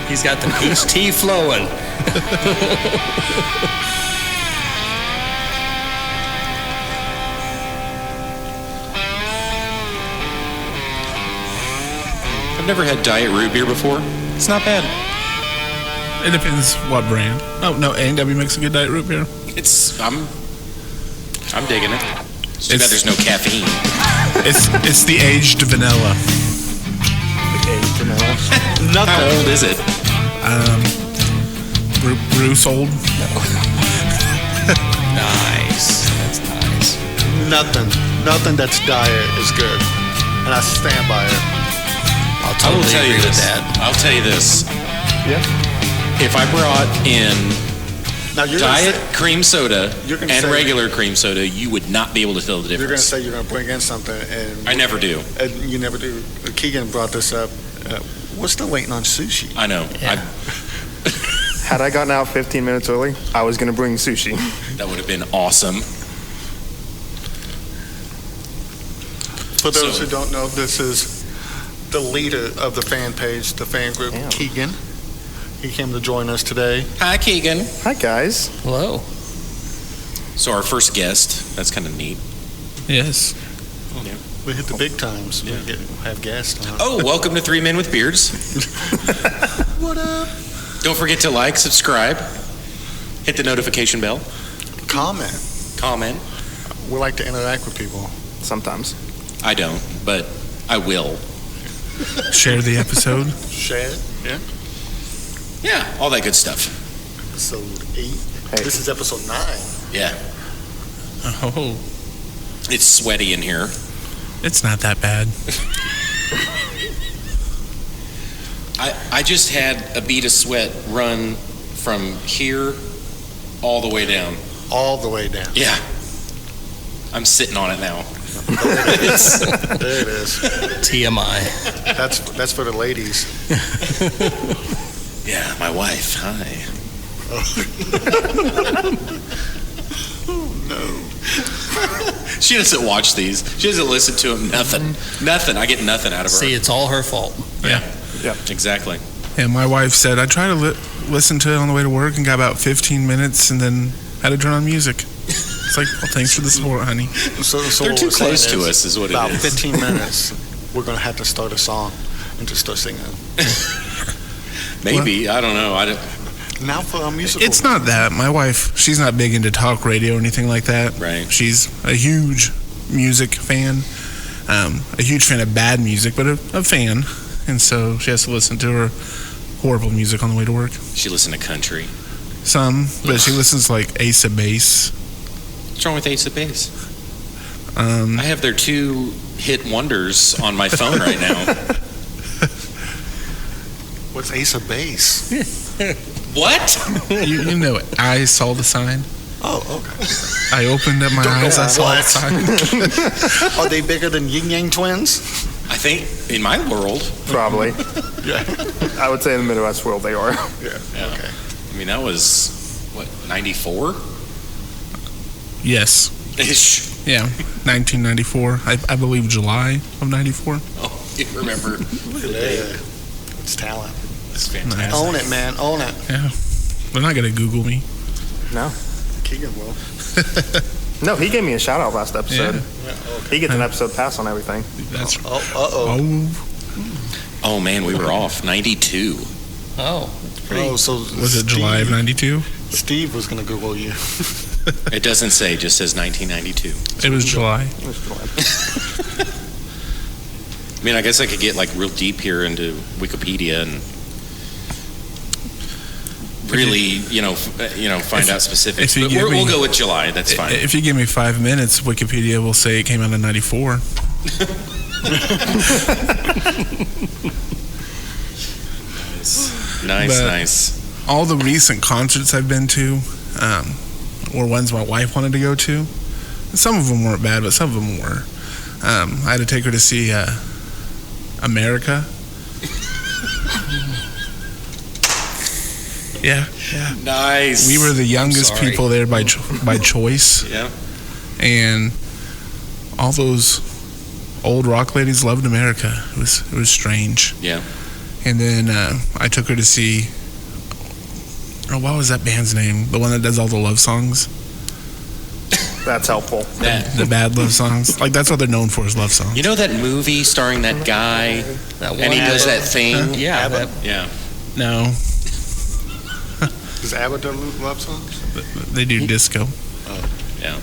He's got the peach tea flowing. I've never had diet root beer before. It's not bad. It depends what brand. Oh no, A&W makes a good diet root beer. I'm digging it. It's too bad there's no caffeine. It's the aged vanilla. How old is it? Bruce old. Nice. That's nice. Nothing that's diet is good, and I stand by it. I'll I will totally tell you agree with this. that. I'll tell you this. Yeah. If I brought in Now you're diet gonna say, cream soda You're gonna and say- regular cream soda, you would not be able to tell the you're going to difference. say you're going to bring in something, and I never do. And you never do. Keegan brought this up. We're still waiting on sushi. I know. Yeah. Had I gotten out 15 minutes early, I was going to bring sushi. That would have been awesome. For those So- who don't know, this is the leader of the fan page, the fan group, Damn. Keegan. He came to join us today. Hi, Keegan. Hi, guys. Hello. So our first guest. That's kind of neat. Yes. We hit the big times. Yeah. We have guests on. Oh, welcome to Three Men with Beards. What up? Don't forget to like, subscribe, hit the notification bell, Comment. comment. We like to interact with people. Sometimes. I don't, but I will. Share the episode. Share. Yeah. Yeah, all that good stuff. Episode 8. Hey. This is episode 9. Yeah. Oh, It's sweaty in here. it's not that bad. I just had a bead of sweat run from here all the way down. All the way down. Yeah. I'm sitting on it now. There it is. TMI. That's for the ladies. Yeah, my wife. Hi. No. She doesn't watch these. She doesn't listen to them. Nothing. Nothing. I get nothing out of her. See, it's all her fault. Yeah. Yeah. Exactly. And my wife said I tried to listen to it on the way to work and got about 15 minutes and then had to turn on music. It's like, well, thanks for the support, honey. So They're what too we're saying close to us, is what it about is. 15 minutes, we're going to have to start a song and just start singing. Maybe. I don't know. Now for our musical. It's not that. My wife, she's not big into talk radio or anything like that. Right. She's a huge music fan, a huge fan of bad music, but a fan. And so she has to listen to her horrible music on the way to work. She listened to country. Some, but she listens to like Ace of Base. What's wrong with Ace of Base? Um, I have their 2 hit wonders on my phone right now. What's Ace of Base? What? you know it. I saw the sign. Oh, okay. I opened up my eyes. I saw the sign. Are they bigger than Yin Yang Twins? I think in my world. Probably. Yeah. I would say in the Midwest world they are. Yeah. Okay. I mean, that was, what, 94? Yes. Ish. Yeah. 1994. I believe July of 94. Oh, you remember. Yeah. It's talent. It's fantastic. Own it, man. Own it. Yeah. They're not going to Google me. No. Keegan will. No, he gave me a shout out last episode. Yeah. Yeah, okay. He gets an episode pass on everything. That's Oh, uh-oh. Oh, Oh, man, we were off. 92. Oh. Oh, so was it July of 92? Steve was going to Google you. It doesn't say, it just says 1992. It was July. It was July. I mean, I guess I could get like real deep here into Wikipedia and really, find out specifics. if you But give we'll me- go with July. That's fine. If you give me 5 minutes, Wikipedia will say it came out in 94. Nice, But- nice. All the recent concerts I've been to were ones my wife wanted to go to. Some of them weren't bad, but some of them were. I had to take her to see America. Yeah. Nice. We were the youngest sorry. people there by choice, Yeah. and all those old rock ladies loved America. It was strange. Yeah. And then I took her to see. Oh, what was that band's name? The one that does all the love songs, That's helpful. the bad love songs. Like that's what they're known for is love songs. You know that movie starring that guy, That one and he does that thing? Yeah, Abbott? Yeah. No, Does Abbott do love songs? they do disco. Yeah.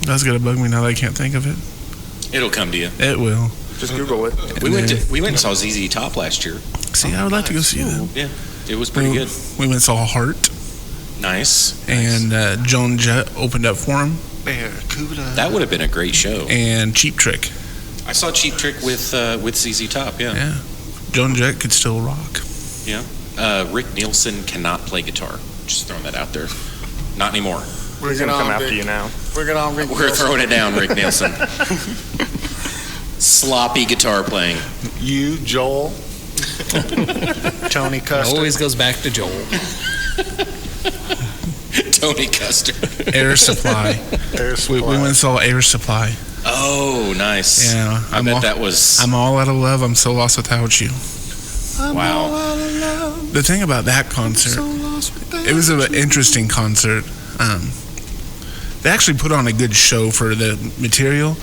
That's gonna bug me now that I can't think of it. It'll come to you. It will. Just Google it. We went and saw ZZ Top last year. See, I would like to go see them. Yeah. It was pretty good. We went and saw Heart, Nice. and Joan Jett opened up for him, Barracuda. That would have been a great show. and Cheap Trick. I saw Cheap Trick with ZZ Top. Yeah. Yeah, Joan Jett could still rock. Rick Nielsen cannot play guitar. Just throwing that out there. Not anymore. He's gonna come after you now. Bring it on, Rick. We're throwing it down, Rick Nielsen. Sloppy guitar playing. You, Joel, Tony It Custer. always goes back to Joel. Tony Custer. Air Supply. Air We Supply. went and saw Air Supply. Oh, nice. Yeah, I bet that was. I'm all out of love. I'm so lost without you. Wow. The thing about that concert, it was an interesting concert. They actually put on a good show for the material,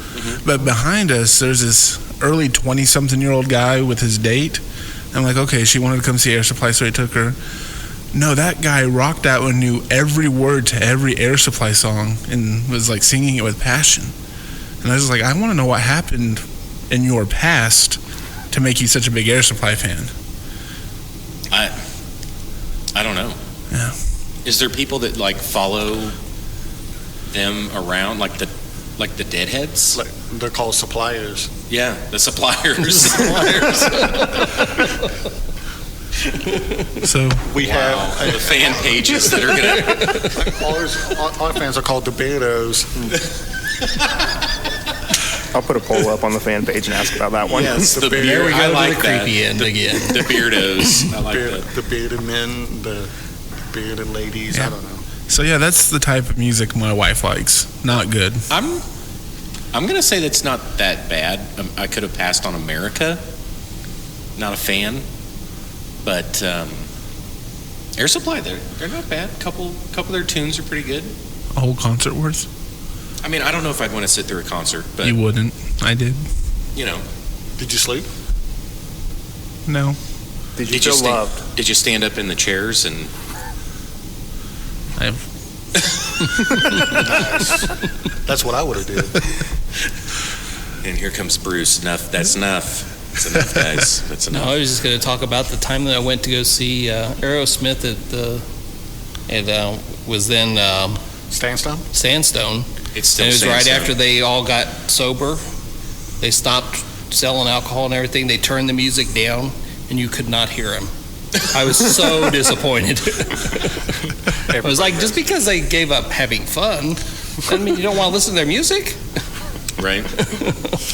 but behind us, there's this early 20-something-year-old guy with his date. I'm like, okay, she wanted to come see Air Supply, so I took her. No, that guy rocked out and knew every word to every Air Supply song and was like singing it with passion. And I was like, I want to know what happened in your past to make you such a big Air Supply fan. I don't know. Yeah. Is there people that like follow them around, like the Deadheads? Like, they're called suppliers. Yeah, the suppliers. So We have the fan pages that are gonna. our fans are called the Beardos. I'll put a poll up on the fan page and ask about that one. Yes, the There beard. we go I to like the that. creepy end again. The beardos. I like that. The bearded men, the bearded ladies. Yeah. I don't know. So yeah, that's the type of music my wife likes. Not good. I'm gonna say that's not that bad. I could have passed on America. Not a fan, but Air Supply, they're not bad. Couple of their tunes are pretty good. A whole concert worth? I mean, I don't know if I'd want to sit through a concert, but You wouldn't. I did. you know, Did you sleep? No. Did you feel loved? Did you stand up in the chairs and? That's what I would have did. And here comes Bruce. Enough. That's enough. That's enough, guys. That's No, enough. I was just going to talk about the time that I went to go see Aerosmith at the. It was then Sandstone? Sandstone. It's still And it was right Sandstone. after they all got sober. They stopped selling alcohol and everything. They turned the music down, and you could not hear them. I was so disappointed. I was like, just because they gave up having fun, doesn't mean you don't want to listen to their music. Right.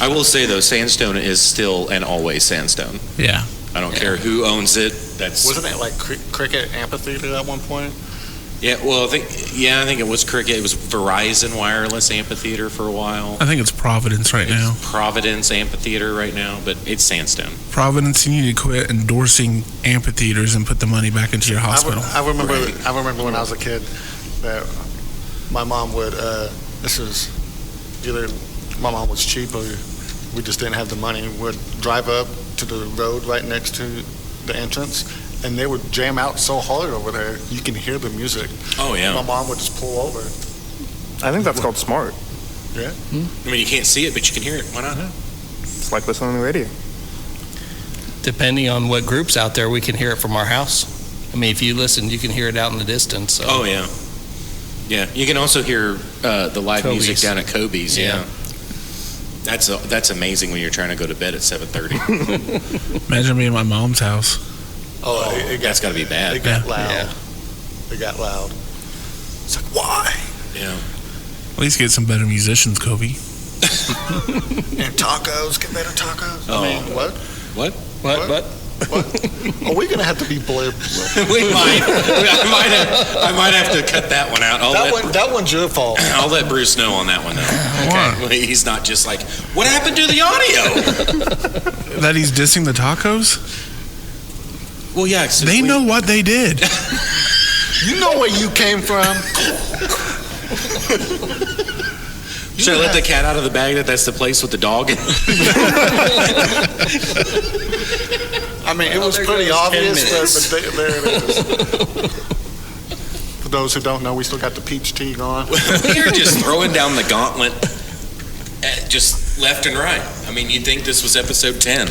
I will say though, Sandstone is still and always Sandstone. Yeah. I don't care who owns it. That's Wasn't it like Cricket Amphitheater at one point? yeah. Well, I think it was Cricket. It was Verizon Wireless Amphitheater for a while. I think it's Providence right now. It's Providence Amphitheater right now, but it's Sandstone. Providence, you need to quit endorsing amphitheaters and put the money back into your hospital. I remember when I was a kid that my mom would. This is either my mom was cheap or we just didn't have the money. Would drive up to the road right next to the entrance, and they would jam out so hard over there you can hear the music. Oh yeah. My mom would just pull over. I think that's called smart. Yeah. I mean, you can't see it, but you can hear it. Why not? It's like listening on the radio. Depending on what group's out there, we can hear it from our house. I mean, if you listen, you can hear it out in the distance. So. Oh yeah. Yeah. You can also hear the live music Kobe's. down at Kobe's. Yeah. Yeah. That's amazing when you're trying to go to bed at 7:30. Imagine me at my mom's house. Oh, That's got to be bad. It got Yeah. loud. Yeah. It got loud. It's like, why? Yeah. At least get some better musicians, Kobe. And tacos, get better tacos. Oh. I mean, what? What? What? What? Are we gonna have to be blurb? We might. I might have to cut that one out. That one's your fault. I'll let Bruce know on that one, though. Okay. He's not just like, what happened to the audio? That he's dissing the tacos? Well, yeah. They know what they did. You know where you came from. Should I let the cat out of the bag that's the place with the dog? I mean, it was pretty obvious, but there it is. For those who don't know, we still got the peach tea going. We are just throwing down the gauntlet, just left and right. I mean, you'd think this was episode 10.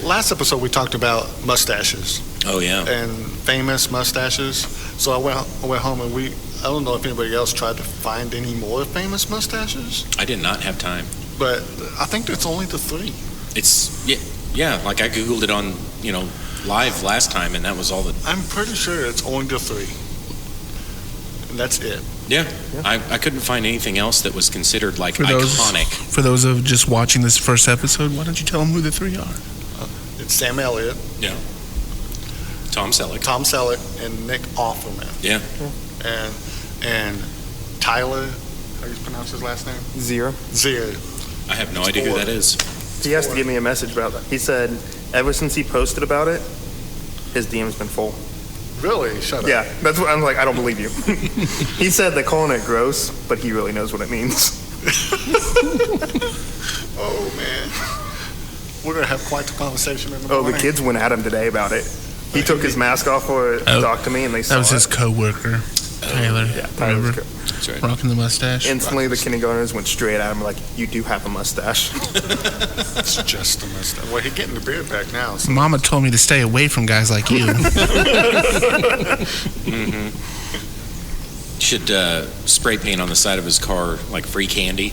Last episode, we talked about mustaches Oh, yeah. and famous mustaches. So I went home and I don't know if anybody else tried to find any more famous mustaches, I did not have time. but I think it's only the 3. It's, yeah, like I Googled it on, live last time, and that was all that. I'm pretty sure it's only the 3. And that's it. Yeah. I couldn't find anything else that was considered, like, For those- iconic. For those of just watching this first episode, why don't you tell them who the 3 are? It's Sam Elliott, Tom Selleck. Tom Selleck, and Nick Offerman. Yeah. And Tyler, how do you pronounce his last name? Zero. Zier. I have no idea who that is. He has to give me a message about that. He said ever since he posted about it, his DM's been full. Really? Shut up. Yeah, that's what I'm like. I don't believe you. He said they're calling it gross, but he really knows what it means. Oh, man. We're going to have quite the conversation in the Oh, morning. the kids went at him today about it. He took his mask off for it, talked to me, and they saw That was it. his co-worker, Tyler. Yeah, Tyler's Remember? good. That's right. Rocking the mustache. Instantly, the kindergartners went straight at him like, you do have a mustache. It's just a mustache. Well, he's getting the beard back now. So. Mama told me to stay away from guys like you. Should spray paint on the side of his car, like free candy.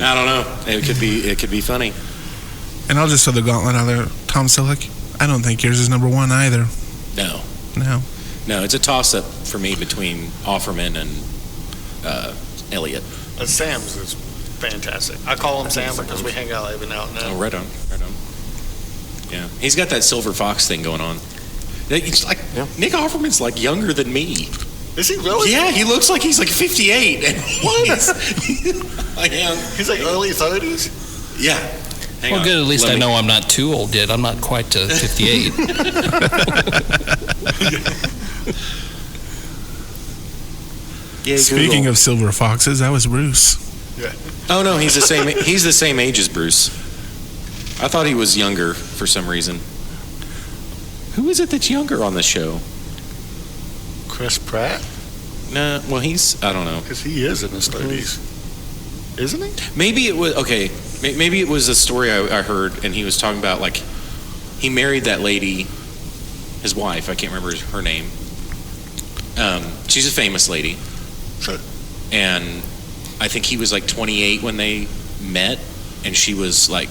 I don't know. It could be funny. And I'll just throw the gauntlet out there. Tom Selleck, I don't think yours is number 1 either. No, No. it's a toss-up for me between Offerman and Elliot. Sam's is fantastic. I call him Sam because we hang out every now and then. Oh, right on. Yeah, he's got that silver fox thing going on. It's like Nick Offerman's like younger than me. Is he really? Yeah, he looks like he's like 58. And What? He's like early 30s? Yeah. Hang Well, on. good. At least Let I me- know I'm not too old yet. I'm not quite to 58. Yeah, Speaking of silver foxes, that was Bruce. Oh no, he's the same. He's the same age as Bruce. I thought he was younger for some reason. Who is it that's younger on the show? Chris Pratt? Nah, well I don't know. Because he is in his 30s. Isn't he? Maybe it was okay. Maybe it was a story I heard, and he was talking about like he married that lady, his wife. I can't remember her name. She's a famous lady. Sure. And I think he was like 28 when they met, and she was like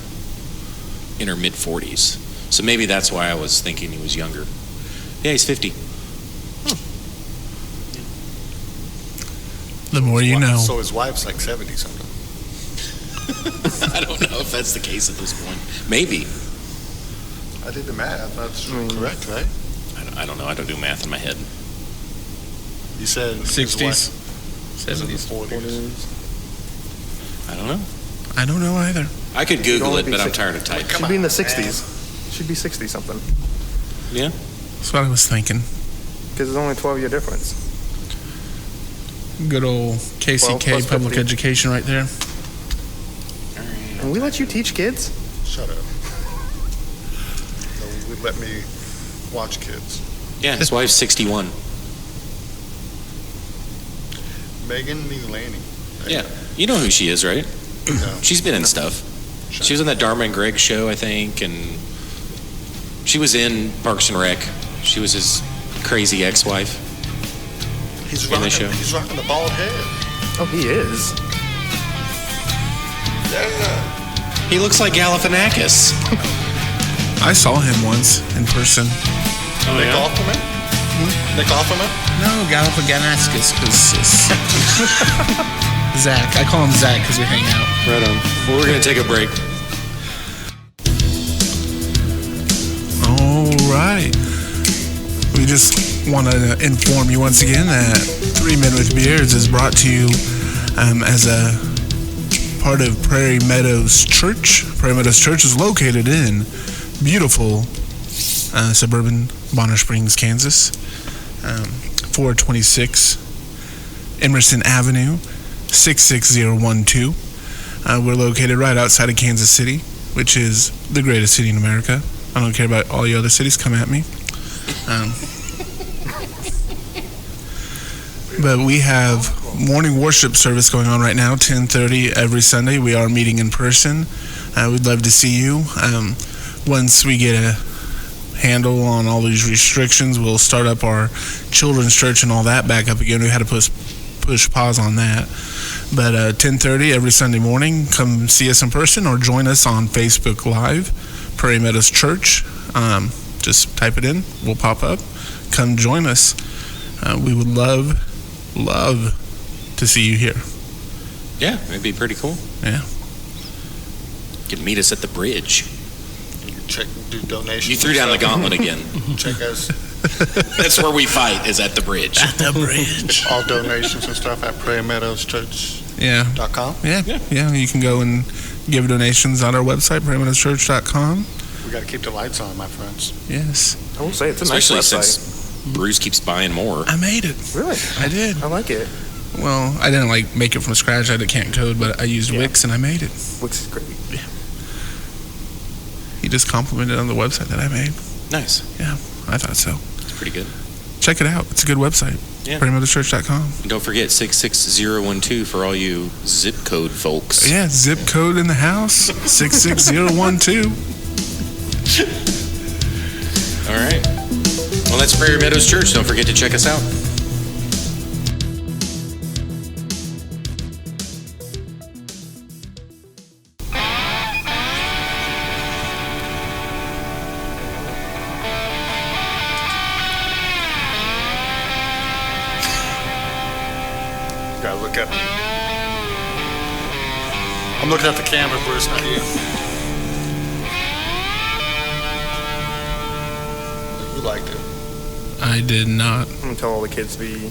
in her mid 40s. So maybe that's why I was thinking he was younger. Yeah, he's 50. The more you know. So his wife's like 70 something. I don't know if that's the case at this point. Maybe. I did the math. That's correct, right? I don't know. I don't do math in my head. You said his 60s, wife was in the 70s. 40s. I don't know. I don't know either. I could Google only it, be but I'm 60. tired of typing. Should be in the 60s. Should be 60 something. That's what I was thinking. Because there's only a 12-year difference. Good old 12 KCK plus public 50. education right there. And we let you teach kids? Shut up. No, would let me watch kids. Yeah, his wife's 61. Megan Mullany. Yeah. You know who she is, right? No. She's been in stuff. She was on that Dharma and Greg show, I think, and she was in Parks and Rec. She was his crazy ex-wife. He's in the show. He's rocking the bald head. Oh, he is. Yeah. He looks like Galifianakis. I saw him once in person. Oh, Nick Offerman? Nick Offerman? No, Galifianakis. Zach. I call him Zach because we hang out. Right on. Well, we're going to take a break. All right. We just want to inform you once again that 3 Men with Beards is brought to you as a part of Prairie Meadows Church. Prairie Meadows Church is located in beautiful suburban Bonner Springs, Kansas. 426 Emerson Avenue, 66012. We're located right outside of Kansas City, which is the greatest city in America. I don't care about all you other cities. Come at me. But we have morning worship service going on right now, 10:30 every Sunday. We are meeting in person. We'd love to see you. Once we get a handle on all these restrictions, we'll start up our children's church and all that back up again. We had to push pause on that. But 10:30 every Sunday morning, come see us in person or join us on Facebook Live, Prairie Meadows Church. Just type it in, we'll pop up. Come join us. We would love to see you here. Yeah, it'd be pretty cool. Yeah. You can meet us at the bridge. You can do donations. You threw down the gauntlet again. Check us. That's where we fight, is at the bridge. At the bridge. All donations and stuff at PrairieMeadowsChurch.com. Yeah. Yeah. You can go and give donations on our website, PrairieMeadowsChurch.com. We got to keep the lights on, my friends. Yes. I will say it's a Especially nice website. since Bruce keeps buying more. I made it. Really? I did. I like it. Well, I didn't make it from scratch. I can't code, but I used Wix and I made it. Wix is great. He just complimented on the website that I made. Nice. Yeah, I thought so. It's pretty good. Check it out. It's a good website. Yeah. PrairieMeadowsChurch.com. And don't forget 66012 for all you zip code folks. Yeah, zip code in the house, 66012. All right. Well, that's Prairie Meadows Church. Don't forget to check us out. Gotta look at I'm looking at the camera, Bruce, not you. You liked it. I did not. I'm gonna tell all the kids to be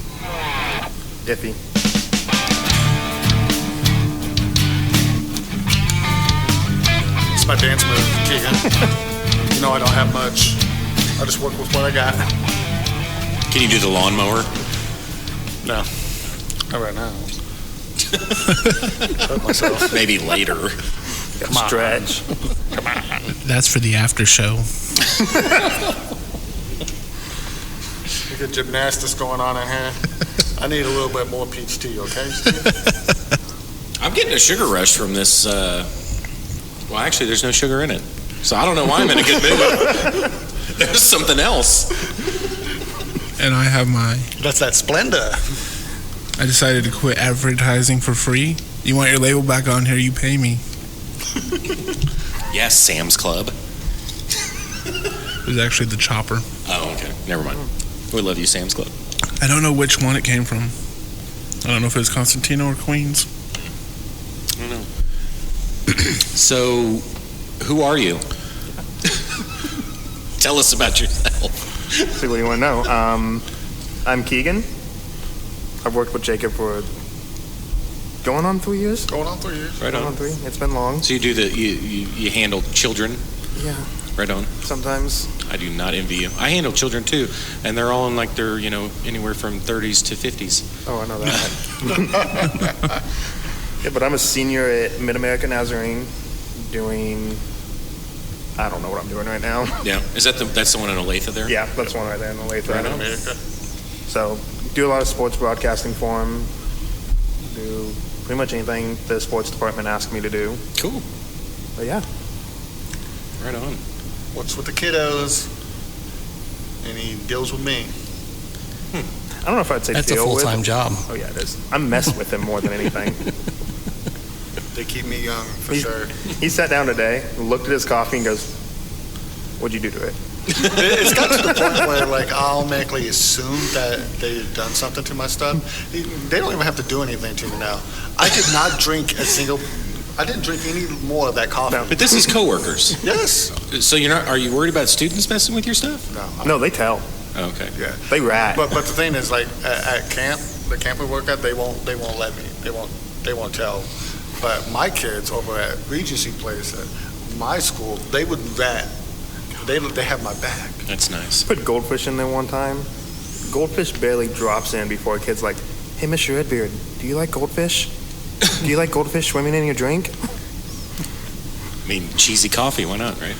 iffy. It's my dance move, Keegan. You know I don't have much. I just work with what I got. Can you do the lawnmower? No. Not right now. Hurt myself. Maybe later. Come on. Stretch. Come on. That's for the after show. We got gymnastics going on in here. I need a little bit more peach tea, okay, Steve? I'm getting a sugar rush from this. Well, actually, there's no sugar in it. So I don't know why I'm in a good mood. There's something else. And I have That's that Splenda. I decided to quit advertising for free. You want your label back on here, you pay me. Yes, Sam's Club. It was actually the Chopper. Oh, okay. Never mind. We love you, Sam's Club. I don't know which one it came from. I don't know if it was Constantino or Queens. I don't know. So, who are you? Tell us about yourself. See what you want to know. I'm Keegan. I've worked with Jacob for going on 3 years. Going on 3 years. Right Going on on. 3. It's been long. So you do you handle children? Yeah. Right on. Sometimes. I do not envy you. I handle children too, and they're all in like their anywhere from 30s to 50s. Oh, I know that. Yeah, but I'm a senior at Mid-America Nazarene doing, I don't know what I'm doing right now. Yeah, that's the one in Olathe there? Yeah, that's one right there in the Olathe. Right on. America. So, do a lot of sports broadcasting for them. Do pretty much anything the sports department asks me to do. Cool. But yeah. Right on. What's with the kiddos? And he deals with me. I don't know if I'd say That's a deal full-time with. job. Oh yeah, it is. I mess with him more than anything. They keep me young, for He- sure. He sat down today, looked at his coffee, and goes, "What'd you do to it?" It's got to the point where, like, I automatically assume that they've done something to my stuff. They don't even have to do anything to me now. I did not drink I didn't drink any more of that coffee. But this is coworkers. Yes. So are you worried about students messing with your stuff? No. No, they tell. Oh, okay. Yeah. They rat. But the thing is, like, at camp, the camp we work at, they won't let me. They won't tell. But my kids over at Regency Place at my school, they would rat. They have my back. That's nice. Put goldfish in there one time. Goldfish barely drops in before a kid's like, "Hey, Mr. Redbeard, do you like goldfish? Do you like goldfish swimming in your drink?" I mean, cheesy coffee, why not, right?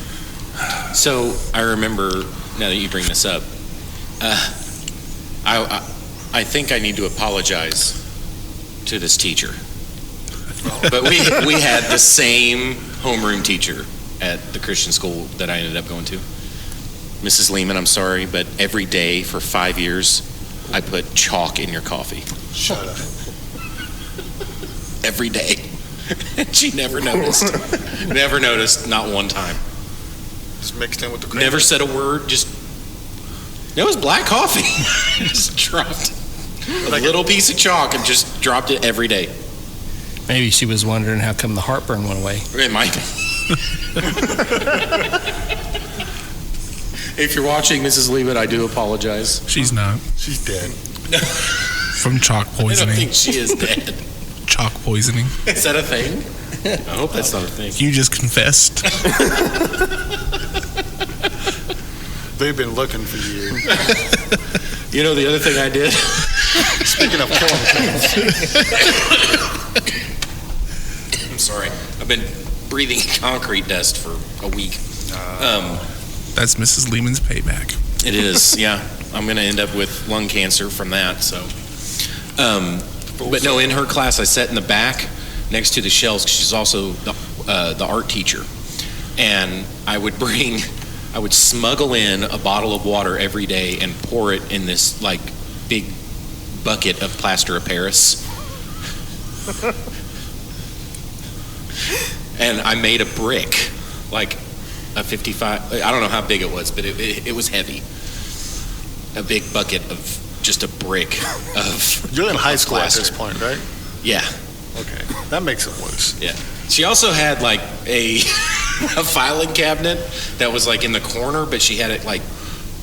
So I remember, now that you bring this up, I think I need to apologize to this teacher. But we had the same homeroom teacher at the Christian school that I ended up going to. Mrs. Lehman, I'm sorry, but every day for 5 years, I put chalk in your coffee. Shut up. Every day. She never noticed. Never noticed, not one time. Just mixed in with the cream. Never said a word, just, it was black coffee. Just dropped a little piece of chalk and just dropped it every day. Maybe she was wondering how come the heartburn went away. It might be. If you're watching, Mrs. Lehman, I do apologize. She's not. She's dead. From chalk I don't poisoning. think she is dead. Chalk poisoning. Is that a thing? I hope that's not a thing. You just confessed. They've been looking for you. You know the other thing I did? Speaking of killing things, I'm sorry. I've been breathing concrete dust for a week. That's Mrs. Lehman's payback. It is, yeah. I'm going to end up with lung cancer from that. So, but no, in her class, I sat in the back next to the shelves. She's also the art teacher, and I would smuggle in a bottle of water every day and pour it in this like big bucket of plaster of Paris. And I made a brick, like a 55, I don't know how big it was, but it was heavy. A big bucket of just a brick of you're in high school at plaster. this point, right? Yeah, Okay, that makes it worse. yeah. She also had like a filing cabinet that was like in the corner, but she had it like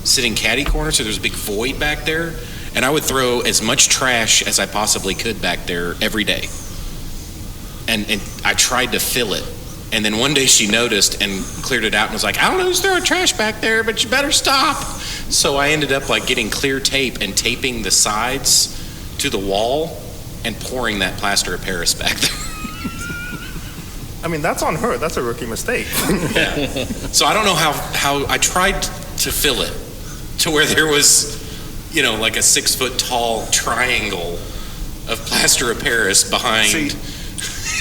sitting catty corner, so there's a big void back there. And I would throw as much trash as I possibly could back there every day. And I tried to fill it. And then one day she noticed and cleared it out and was like, "I don't know who's throwing trash back there, but you better stop." So I ended up like getting clear tape and taping the sides to the wall and pouring that plaster of Paris back there. I mean, that's on her. That's a rookie mistake. Yeah. So I don't know how I tried to fill it to where there was, you know, like a 6 foot tall triangle of plaster of Paris behind. See,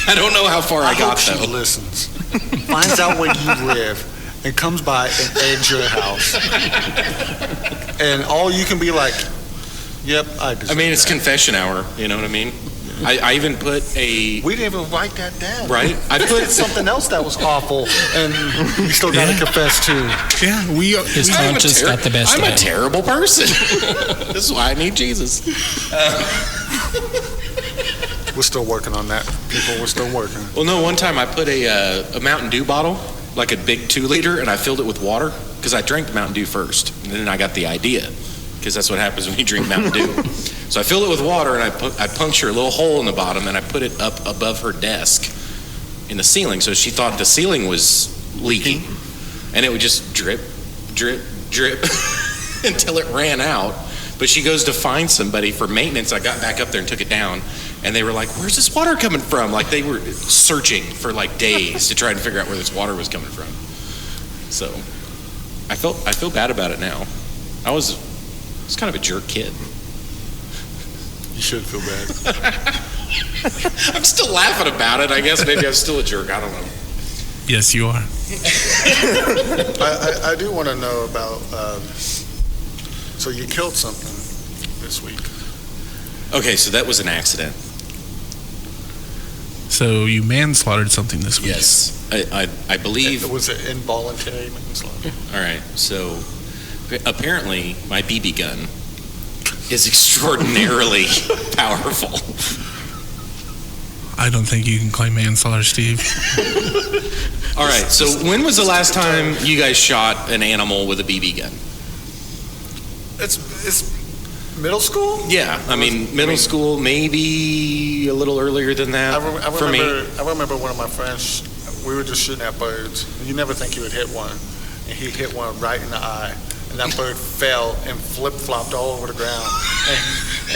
I don't know how far I got hope she though. listens, finds out where you live, and comes by and eggs your house. And all you can be like, "Yep, I deserve I mean, it's that." confession hour. You know what I mean? I even put a We didn't even write that down. right. I Put put something else that was awful, and you still got to Yeah. confess too. Yeah, His conscience got the best I'm of a him. terrible person. This is why I need Jesus. We're still working on that. People, we're still working. Well, no, one time I put a Mountain Dew bottle, like a big 2 liter, and I filled it with water because I drank Mountain Dew first. And then I got the idea because that's what happens when you drink Mountain Dew. So I filled it with water and I puncture a little hole in the bottom and I put it up above her desk in the ceiling. So she thought the ceiling was leaking and it would just drip, drip, drip until it ran out. But she goes to find somebody for maintenance. I got back up there and took it down. And they were like, "Where's this water coming from?" Like they were searching for like days to try and figure out where this water was coming from. So I feel bad about it now. I was kind of a jerk kid. You should feel bad. I'm still laughing about it. I guess maybe I'm still a jerk. I don't know. Yes, you are. I do want to know about. So you killed something this week. Okay, so that was an accident. So you manslaughtered something this week. Yes, I believe. It was involuntary manslaughter. All right, so apparently my BB gun is extraordinarily powerful. I don't think you can claim manslaughter, Steve. All right, so when was the last time you guys shot an animal with a BB gun? It's middle school. Yeah, I mean middle school, maybe a little earlier than that. For me, I remember one of my friends. We were just shooting at birds. And you never think you would hit one, and he hit one right in the eye, and that bird fell and flip-flopped all over the ground,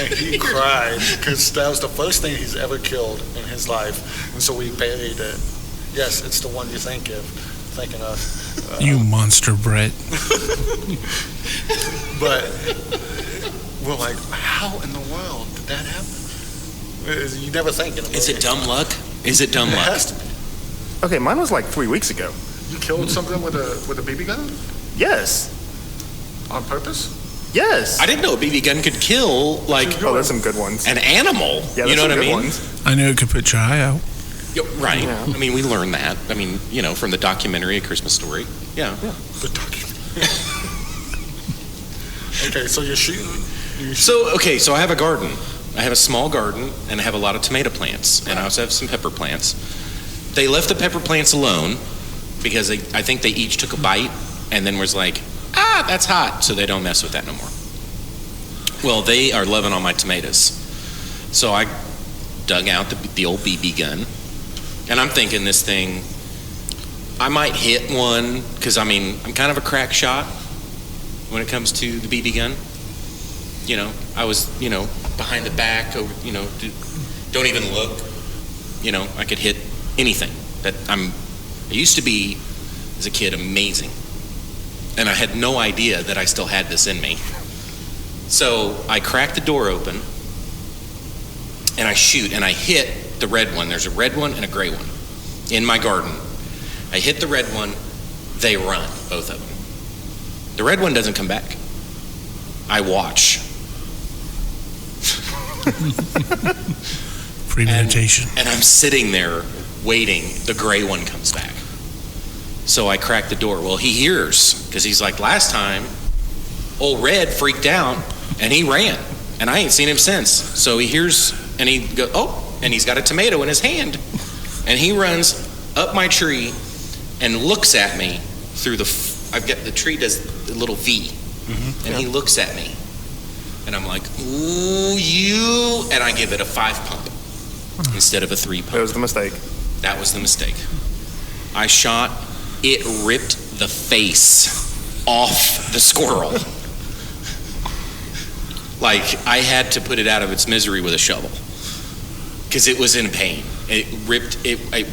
and he cried because that was the first thing he's ever killed in his life, and so we buried it. Yes, it's the one you're thinking of. You monster, Brett. But we're like, how in the world did that happen? You never think. is it dumb luck? Is it dumb It luck? has to be. Okay, mine was like 3 weeks ago. You killed something with a BB gun Yes. on purpose? Yes. I didn't know a BB gun could kill like Oh, there's some good ones. an animal. Yeah, You there's know what some I good mean? ones. I knew it could put your eye out. Yeah, right. Yeah. I mean, we learned that. I mean, from the documentary A Christmas Story. Yeah. The document. Okay, so you're shooting. So I have a garden. I have a small garden, and I have a lot of tomato plants, and I also have some pepper plants. They left the pepper plants alone because I think they each took a bite and then was like, that's hot, so they don't mess with that no more. Well, they are loving on my tomatoes. So I dug out the old BB gun, and I'm thinking this thing, I might hit one, because I'm kind of a crack shot when it comes to the BB gun. I was, behind the back, don't even look. I could hit anything. I used to be, as a kid, amazing. And I had no idea that I still had this in me. So I cracked the door open, and I shoot, and I hit the red one. There's a red one and a gray one in my garden. I hit the red one, they run, both of them. The red one doesn't come back. I watch. Premeditation. And I'm sitting there waiting. The gray one comes back. So I crack the door. Well, he hears, because he's like, last time, old Red freaked out and he ran. And I ain't seen him since. So he hears, and he goes, and he's got a tomato in his hand. And he runs up my tree and looks at me through the tree does a little V. And he looks at me. And I'm like, ooh, you. And I give it a 5 pump instead of a 3 pump. That was the mistake. That was the mistake. I shot, it ripped the face off the squirrel. Like, I had to put it out of its misery with a shovel because it was in pain. It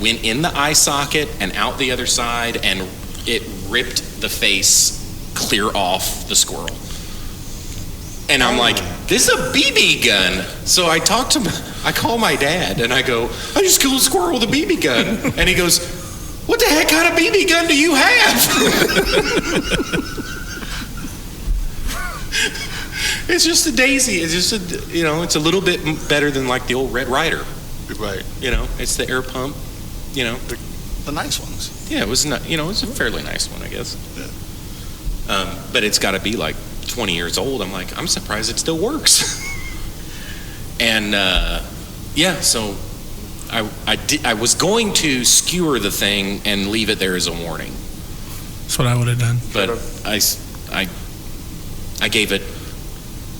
went in the eye socket and out the other side, and it ripped the face clear off the squirrel. And I'm like, this is a BB gun. So I call my dad and I go, I just killed a squirrel with a BB gun. And he goes, what the heck kind of BB gun do you have? It's just a Daisy. It's just it's a little bit better than like the old Red Ryder. Right. It's the air pump, The nice ones. Yeah, it was not, it's a fairly nice one, I guess. But it's got to be like 20 years old. I'm like, I'm surprised it still works. And so I was going to skewer the thing and leave it there as a warning, That's what I would have done. but I gave it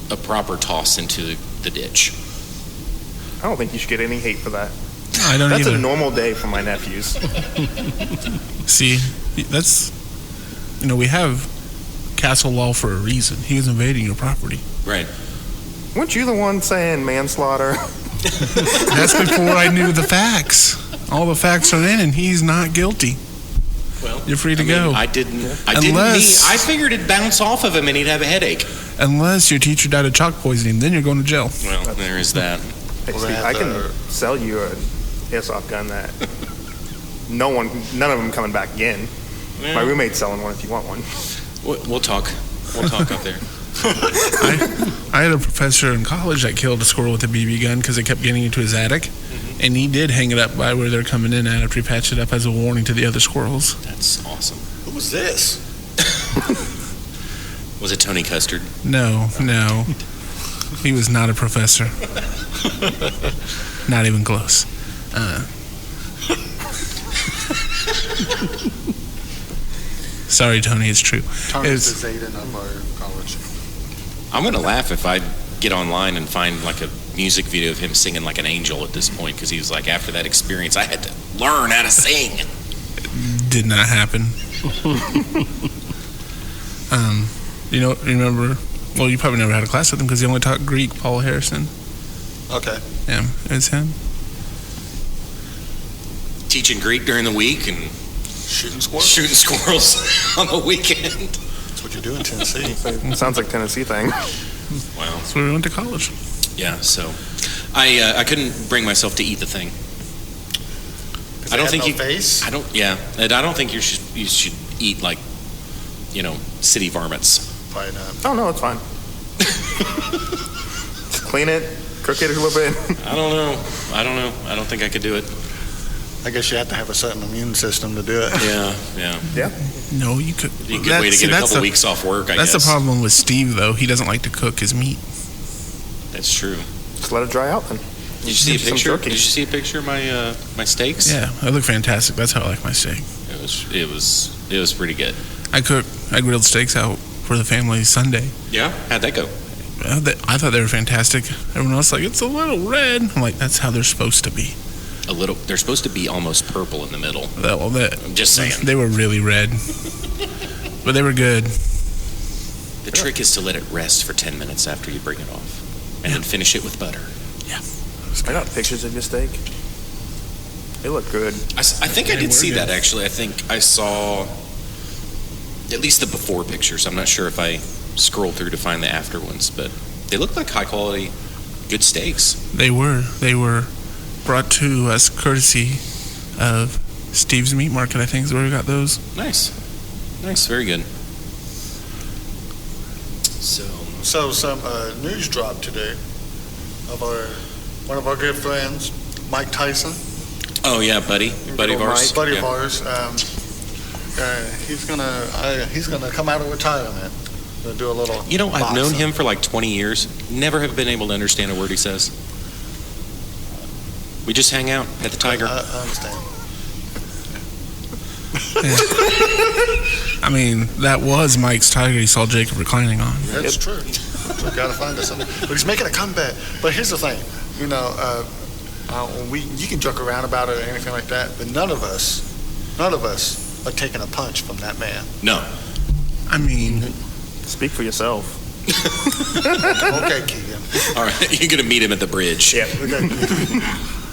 a proper toss into the ditch. I don't think you should get any hate for that. I don't That's either. a normal day for my nephews. See, that's, we have castle law for a reason. He was invading your property. Right. Weren't you the one saying manslaughter? That's before I knew the facts. All the facts are in, and he's not guilty. Well, You're free to go. I didn't. Unless- I figured it'd bounce off of him and he'd have a headache. Unless your teacher died of chalk poisoning, then you're going to jail. Well, there is that. Hey, Well, Steve, they I have can the- sell you a airsoft gun that none of them coming back again. My roommate's selling one if you want one. We'll talk. We'll talk up there. I had a professor in college that killed a squirrel with a BB gun because it kept getting into his attic, and he did hang it up by where they're coming in at after he patched it up as a warning to the other squirrels. That's awesome. Who was this? Was it Tony Custard? No, he was not a professor. Not even close. Sorry, Tony, it's true. Tony's the Zayden of our college. I'm going to laugh if I get online and find like a music video of him singing like an angel at this point, because he was like, after that experience, I had to learn how to sing. Did not happen. Remember? Well, you probably never had a class with him because he only taught Greek. Paul Harrison. Okay. Yeah, it's him. Teaching Greek during the week and Shooting squirrels. shooting squirrels on the weekend. That's what you do in Tennessee. Sounds like Tennessee thing. Wow. That's where we went to college. Yeah. So, I couldn't bring myself to eat the thing. I don't think you. Face. I don't. Yeah. And I don't think you should eat like, city varmints. Probably not. Oh, no, it's fine. Just clean it, cook it a little bit. I don't know. I don't think I could do it. I guess you have to have a certain immune system to do it. Yeah. No, you could. Be a good way to get a couple weeks off work, I guess. That's the problem with Steve, though. He doesn't like to cook his meat. That's true. Just let it dry out then. Did you see a Some picture? turkey. Did you see a picture of my steaks? Yeah, they look fantastic. That's how I like my steak. It was pretty good. I grilled steaks out for the family Sunday. Yeah. How'd that go? I thought they were fantastic. Everyone else like, it's a little red. I'm like, that's how they're supposed to be. A little. They're supposed to be almost purple in the middle. I'm just saying. They were really red, but they were good. The trick is to let it rest for 10 minutes after you bring it off, and then finish it with butter. I got pictures of your steak. They look good. I think I They did were see good. that, actually. I think I saw at least the before pictures. I'm not sure if I scrolled through to find the after ones, but they look like high quality, good steaks. They were brought to us courtesy of Steve's Meat Market. I think is where we got those. Nice, very good. So some news dropped today of one of our good friends, Mike Tyson. Oh yeah, buddy of ours. Buddy Yeah. of ours. He's gonna come out of retirement. Gonna do a little. I've known boxing. him for like 20 years. Never have been able to understand a word he says. We just hang out at the Tiger. I understand. I mean, that was Mike's Tiger. He saw Jacob reclining on. That's true. We gotta find us something. But he's making a comeback. But here's the thing, you can joke around about it or anything like that, but none of us are taking a punch from that man. No. I mean, Speak for yourself. Okay, Keegan. All right, you're gonna meet him at the bridge. Yeah.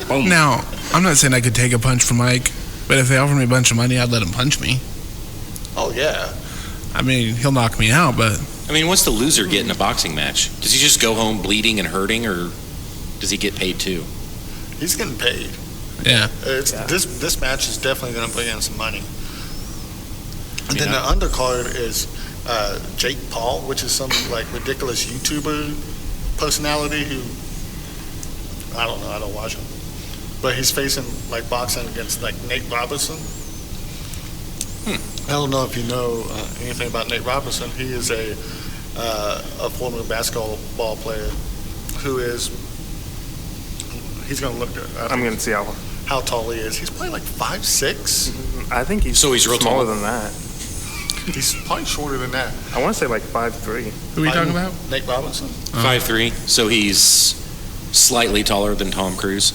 now I'm not saying I could take a punch from Mike, but if they offered me a bunch of money, I'd let him punch me. Oh yeah. I mean, he'll knock me out, but I mean, what's the loser get in a boxing match? Does he just go home bleeding and hurting, or does he get paid too? He's getting paid. yeah. This match is definitely going to bring in some money. And then Yeah. the undercard is Jake Paul, which is some like ridiculous YouTuber personality who I don't know, I don't watch him, but he's facing like boxing against like Nate Robinson. I don't know if you know anything about Nate Robinson. He is a former basketball player who is. He's going to look good. I'm going to see how tall he is. He's probably like 5'6". I think he's So he's real smaller tall. than that. He's probably shorter than that. I want to say like 5'3". Who are you talking about? Nate Robinson. 5'3", so he's slightly taller than Tom Cruise.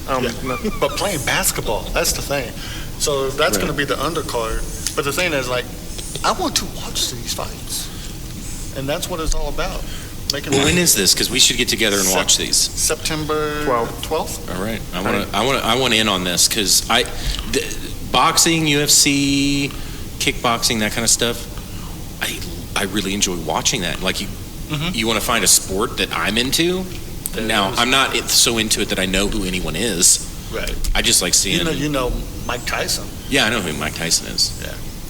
Yeah. But playing basketball, that's the thing. So that's going to be the undercard. But the thing is, like, I want to watch these fights. And that's what it's all about. Making Well, when money. is this? Because we should get together and watch these. September 12th? All right, I want in on this because boxing, UFC, kickboxing, that kind of stuff. I really enjoy watching that. Like you want to find a sport that I'm into. Now I'm not so into it that I know who anyone is. Right. I just like seeing. You know Mike Tyson. Yeah, I know who Mike Tyson is.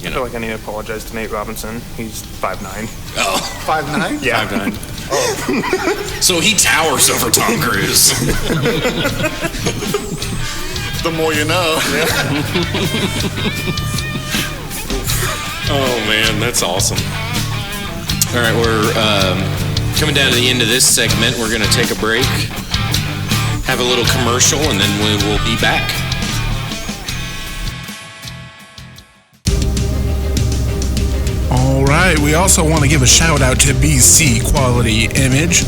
I feel like I need to apologize to Nate Robinson. He's 5'9". Oh, 5'9"? Yeah. 5'9". So he towers over Tom Cruise. The more you know. Oh man, that's awesome. All right, we're coming down to the end of this segment. We're going to take a break, have a little commercial, and then we will be back. All right. We also want to give a shout out to BC Quality Image.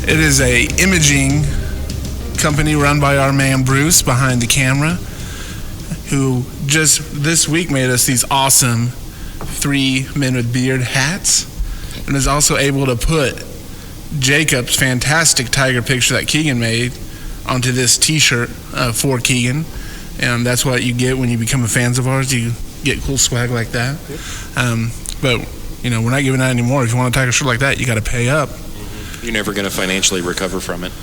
It is a imaging company run by our man Bruce behind the camera, who just this week made us these awesome 3 men with beard hats, and is also able to put Jacob's fantastic tiger picture that Keegan made onto this t-shirt for Keegan. And that's what you get when you become a fans of ours. You get cool swag like that. But we're not giving out anymore. If you want a tiger shirt like that, you got to pay up. You're never going to financially recover from it.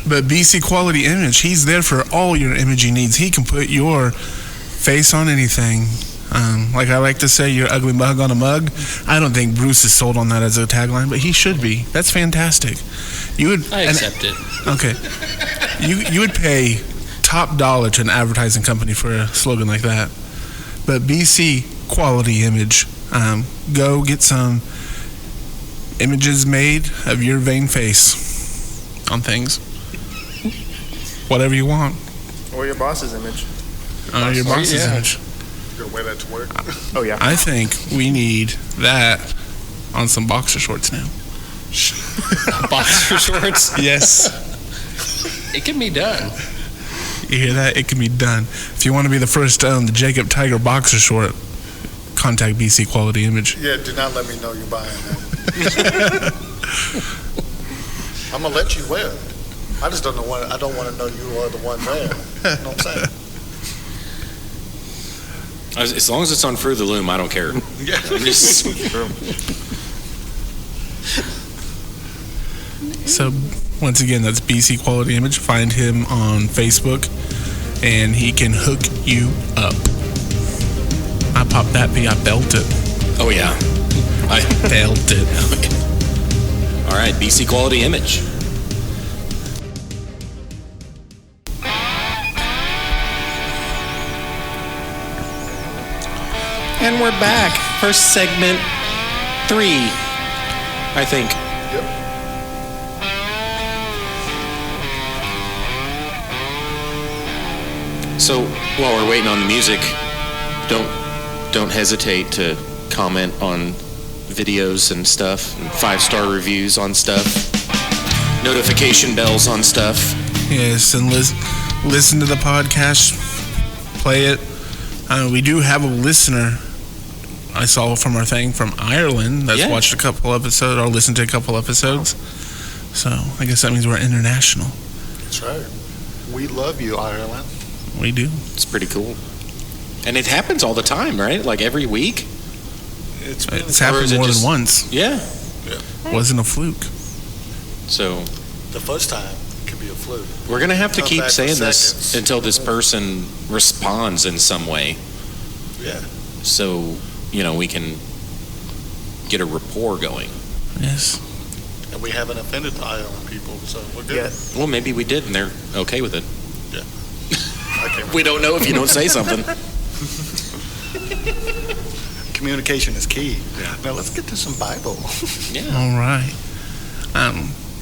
But BC Quality Image, he's there for all your imaging needs. He can put your face on anything. Like I like to say, your ugly mug on a mug. I don't think Bruce is sold on that as a tagline, but he should be. That's fantastic. I accept it. Okay. You would pay top dollar to an advertising company for a slogan like that. But BC Quality Image, go get some images made of your vain face on things. Whatever you want. Or your boss's image. Your boss's Yeah. image. You're gonna wear that to work? Oh, yeah. I think we need that on some boxer shorts now. Boxer shorts. Yes. It can be done. You hear that? It can be done. If you want to be the first to own the Jacob Tiger boxer short, contact BC Quality Image. Yeah, do not let me know you're buying that. I'm gonna let you wear it. I just don't know what. I don't want to know you are the one wearing it. You know what I'm saying? As long as it's on Fruit of the Loom, I don't care. Yeah. So, once again, that's BC Quality Image. Find him on Facebook, and he can hook you up. I popped that B. I belt it. Oh yeah. Belt it. All right, BC Quality Image. And we're back for segment 3, I think. So while we're waiting on the music, don't hesitate to comment on videos and stuff, and 5-star reviews on stuff, notification bells on stuff. Yes, and listen to the podcast, play it. We do have a listener I saw from our thing from Ireland that's watched a couple episodes or listened to a couple episodes. So I guess that means we're international. That's right. We love you, Ireland. We do. It's pretty cool. And it happens all the time, right? Like every week? It's Or happened is it more just- than once. Yeah. Wasn't a fluke. So The first time could be a fluke. we're going to have to Come keep back for saying this seconds. until this person responds in some way. Yeah. So, we can get a rapport going. Yes. And we haven't offended the Ireland people, so we're good. Yeah. Well, maybe we did, and they're okay with it. I can't We don't know if you don't say something. Communication is key. Now let's get to some Bible. Yeah. All right.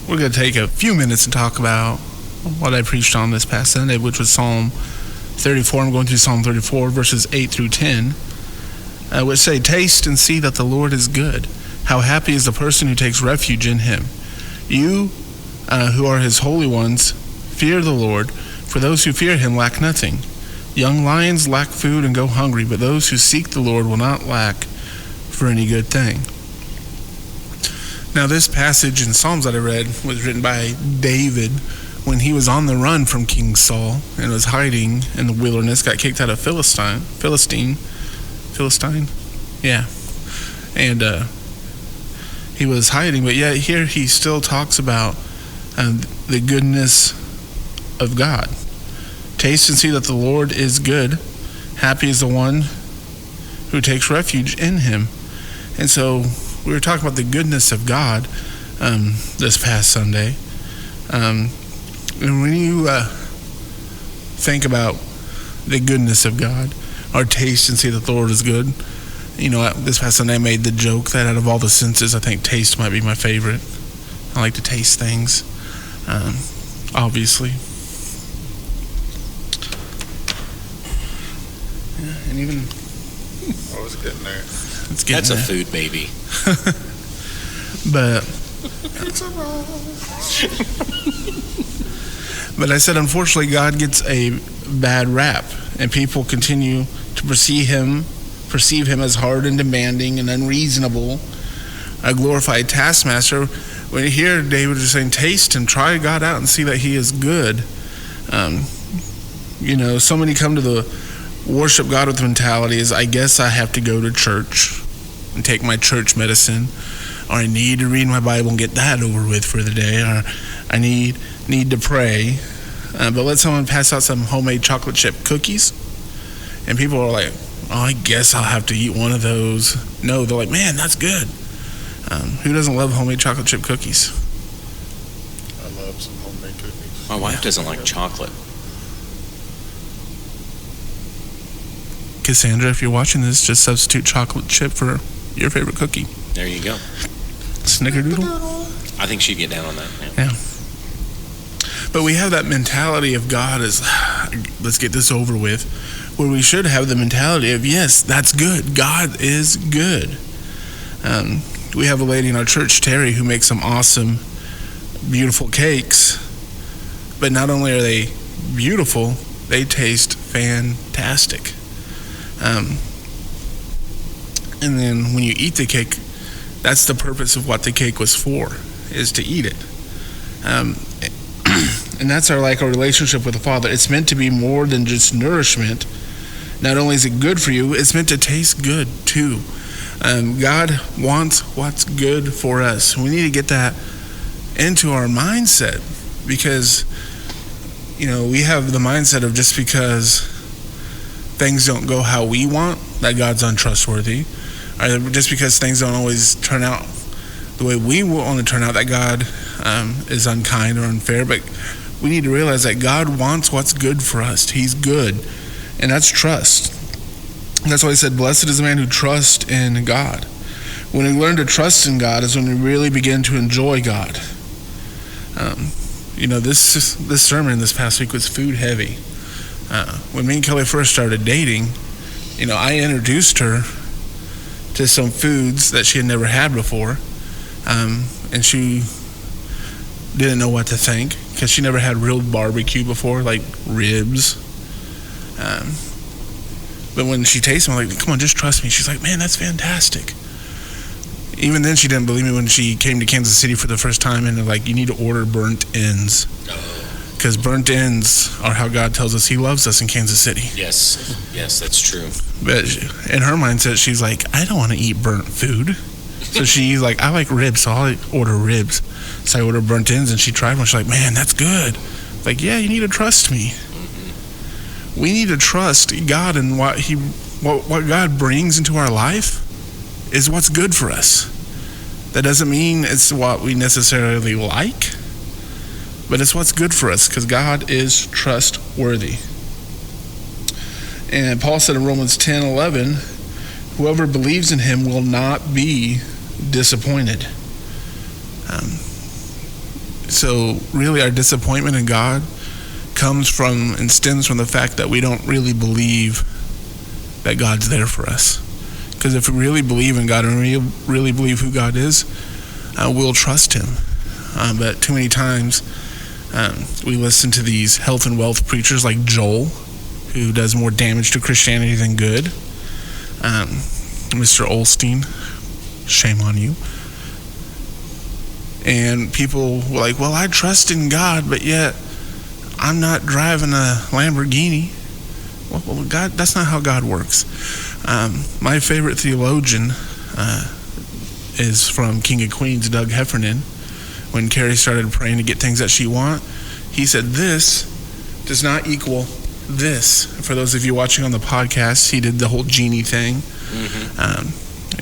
We're going to take a few minutes to talk about what I preached on this past Sunday, which was Psalm 34. I'm going through Psalm 34, verses 8 through 10, which say, "Taste and see that the Lord is good. How happy is the person who takes refuge in him. You who are his holy ones, fear the Lord, for those who fear him lack nothing. Young lions lack food and go hungry, but those who seek the Lord will not lack for any good thing." Now, this passage in Psalms that I read was written by David when he was on the run from King Saul and was hiding in the wilderness, got kicked out of Philistine? Yeah. And he was hiding, but yet here he still talks about the goodness of God. Taste and see that the Lord is good. Happy is the one who takes refuge in him. And so we were talking about the goodness of God this past Sunday. And when you think about the goodness of God, or taste and see that the Lord is good, you know, this past Sunday I made the joke that out of all the senses, I think taste might be my favorite. I like to taste things, obviously. Yeah, and even I was getting there. it's getting That's a there. food baby. But I said, unfortunately, God gets a bad rap, and people continue to perceive him as hard and demanding and unreasonable, a glorified taskmaster. When you hear David is saying, taste and try God out and see that he is good. You know, so many come to the worship God with the mentality is, I guess I have to go to church and take my church medicine, or I need to read my Bible and get that over with for the day, or I need to pray. But let someone pass out some homemade chocolate chip cookies, and people are like, oh, I guess I'll have to eat one of those. No, they're like, man, that's good. Who doesn't love homemade chocolate chip cookies? I love some homemade cookies. My wife doesn't like chocolate. Cassandra, if you're watching this, just substitute chocolate chip for your favorite cookie. There you go. Snickerdoodle. I think she'd get down on that. Yeah. But we have that mentality of God as, let's get this over with, where we should have the mentality of, yes, that's good. God is good. We have a lady in our church, Terry, who makes some awesome, beautiful cakes. But not only are they beautiful, they taste fantastic. And then when you eat the cake, that's the purpose of what the cake was for, is to eat it. And that's our relationship with the Father. It's meant to be more than just nourishment. Not only is it good for you, it's meant to taste good too. God wants what's good for us. We need to get that into our mindset, because, you know, we have the mindset of just because things don't go how we want, that God's untrustworthy, or just because things don't always turn out the way we want to turn out, that God is unkind or unfair. But we need to realize that God wants what's good for us. He's good, and that's trust. And that's why he said, blessed is the man who trusts in God. When we learn to trust in God is when we really begin to enjoy God. You know, this sermon this past week was food heavy. When me and Kelly first started dating, you know, I introduced her to some foods that she had never had before, and she didn't know what to think, because she never had real barbecue before, like ribs. But when she tasted them, I'm like, come on, just trust me. She's like, man, that's fantastic. Even then, she didn't believe me when she came to Kansas City for the first time, and they're like, you need to order burnt ends. Because burnt ends are how God tells us he loves us in Kansas City. Yes, that's true. But in her mindset, she's like, I don't want to eat burnt food. So she's like, I like ribs, so I'll order ribs. So I ordered burnt ends, and she tried one. She's like, man, that's good. Like, yeah, you need to trust me. Mm-hmm. We need to trust God, and what God brings into our life is what's good for us. That doesn't mean it's what we necessarily like, but it's what's good for us, because God is trustworthy. And Paul said in Romans 10:11, whoever believes in him will not be disappointed. So really our disappointment in God comes from and stems from the fact that we don't really believe that God's there for us. Because if we really believe in God and really believe who God is, we'll trust him. But too many times we listen to these health and wealth preachers like Joel, who does more damage to Christianity than good. Mr. Olstein, shame on you. And people were like, well, I trust in God, but yet I'm not driving a Lamborghini. Well, God, that's not how God works. My favorite theologian is from King of Queens, Doug Heffernan. When Carrie started praying to get things that she wants, he said, this does not equal this. For those of you watching on the podcast, he did the whole genie thing.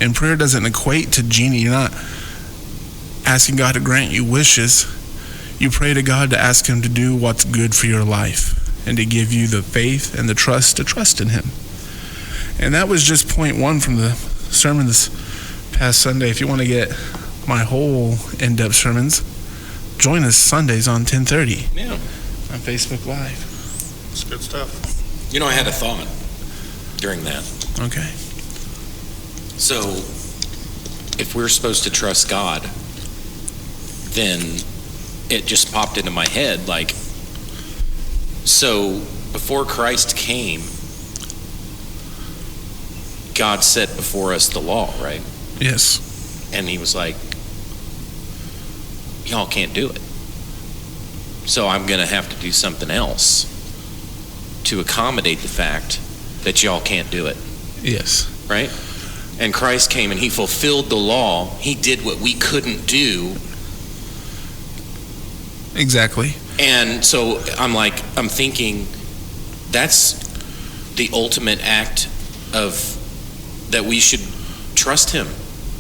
And prayer doesn't equate to genie. You're not asking God to grant you wishes. You pray to God to ask him to do what's good for your life and to give you the faith and the trust to trust in him. And that was just point one from the sermon this past Sunday. If you want to get my whole in-depth sermons, join us Sundays on 10:30 on Facebook Live. It's good stuff. You know, I had a thought during that. Okay. So, if we're supposed to trust God, then it just popped into my head, like, so before Christ came, God set before us the law, right? Yes. And he was like, y'all can't do it. So I'm going to have to do something else to accommodate the fact that y'all can't do it, Yes. right? And Christ came and he fulfilled the law. He did what we couldn't do. Exactly. And so I'm thinking that's the ultimate act of that we should trust him.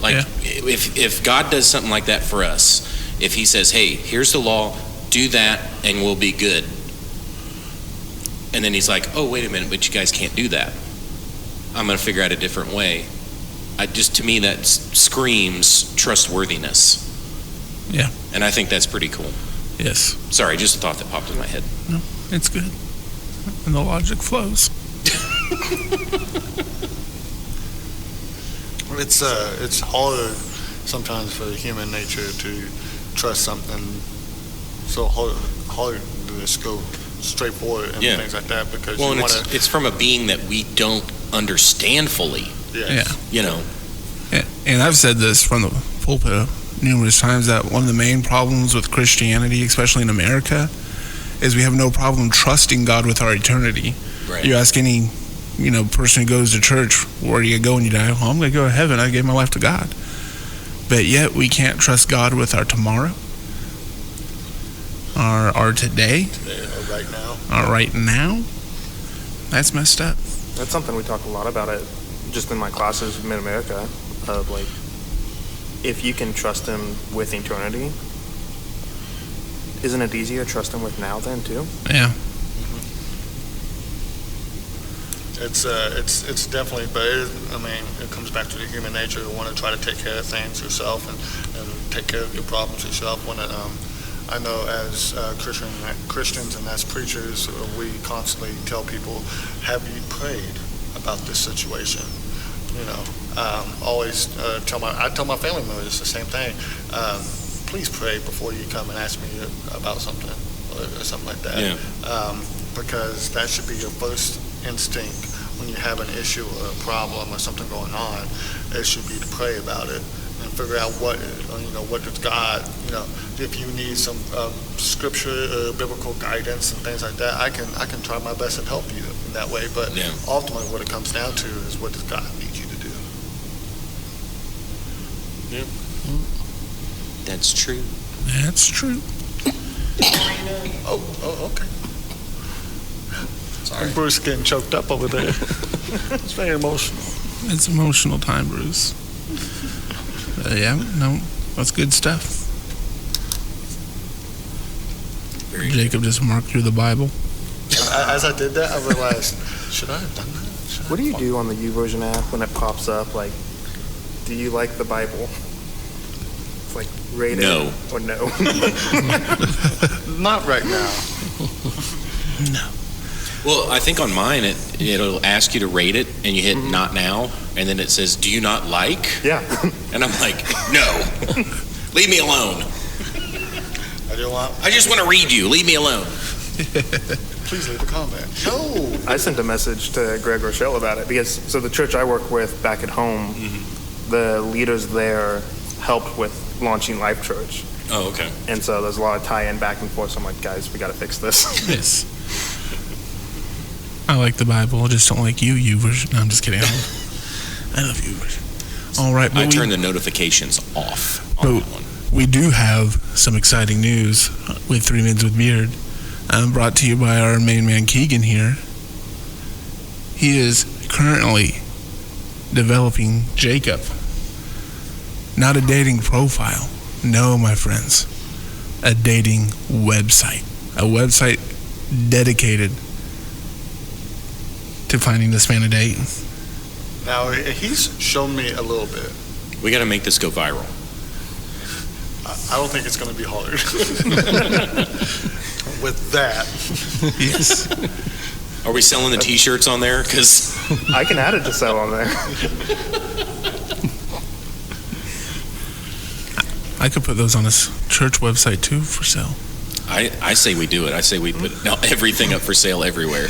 Like, Yeah. if God does something like that for us, if he says, hey, here's the law, do that and we'll be good. And then he's like, oh, wait a minute, but you guys can't do that. I'm going to figure out a different way. To me, that screams trustworthiness. Yeah. And I think that's pretty cool. Yes. Sorry, just a thought that popped in my head. No, it's good. And the logic flows. It's hard sometimes for human nature to trust something so hard to just go straight forward and Yeah. things like that because Well, you and want to. it's from a being that we don't understand fully, Yeah. you know. And I've said this from the pulpit numerous times that one of the main problems with Christianity, especially in America, is we have no problem trusting God with our eternity. Right. You ask any, person who goes to church, where do you go when you die? Well, I'm going to go to heaven. I gave my life to God. But yet we can't trust God with our tomorrow, our today, Right now. our right now. That's messed up. That's something we talk a lot about it, just in my classes in Mid-America, of like, if you can trust him with eternity, isn't it easier to trust him with now then too? Yeah. It's definitely, but it comes back to the human nature to want to try to take care of things yourself and take care of your problems yourself. When I know as Christians and as preachers, we constantly tell people, have you prayed about this situation? Always I tell my family members the same thing. Please pray before you come and ask me about something or something like that. Yeah. Because that should be your first instinct when you have an issue or a problem or something going on. It should be to pray about it and figure out what does God, if you need some scripture or biblical guidance and things like that, I can try my best to help you in that way. But Yeah. ultimately, what it comes down to is, what does God need you to do? That's true. That's true. Oh, okay. Sorry. Bruce getting choked up over there. It's very emotional. It's emotional time, Bruce. That's good stuff. Very Jacob just marked through the Bible. As I did that, I realized, should I have done that? What do you do on the YouVersion app when it pops up? Like, do you like the Bible? It's like rate it No. or no? Not right now. No. Well, I think on mine it'll ask you to rate it, and you hit not now, and then it says, do you not like? Yeah. And I'm like, no. Leave me alone. I do want. I just want to read you. Leave me alone. Please leave a comment. No. I sent a message to Greg Rochelle about it because the church I work with back at home, the leaders there helped with launching Life Church. Oh, okay. And so there's a lot of tie-in back and forth. So I'm like, guys, we got to fix this. Yes. I like the Bible. I just don't like you version. No, I'm just kidding. I love you version. All right, I but turn the notifications off on But- that one. we do have some exciting news with 3 Mids with Beard. brought to you by our main man Keegan here. He is currently developing Jacob. Not a dating profile. No, my friends. A dating website. A website dedicated to finding this man a date. Now, he's shown me a little bit. We got to make this go viral. I don't think it's going to be hard. With that. Yes. Are we selling the T-shirts on there? Because I can add it to sell on there. I could put those on his church website too for sale. I say we do it. I say we put everything up for sale everywhere.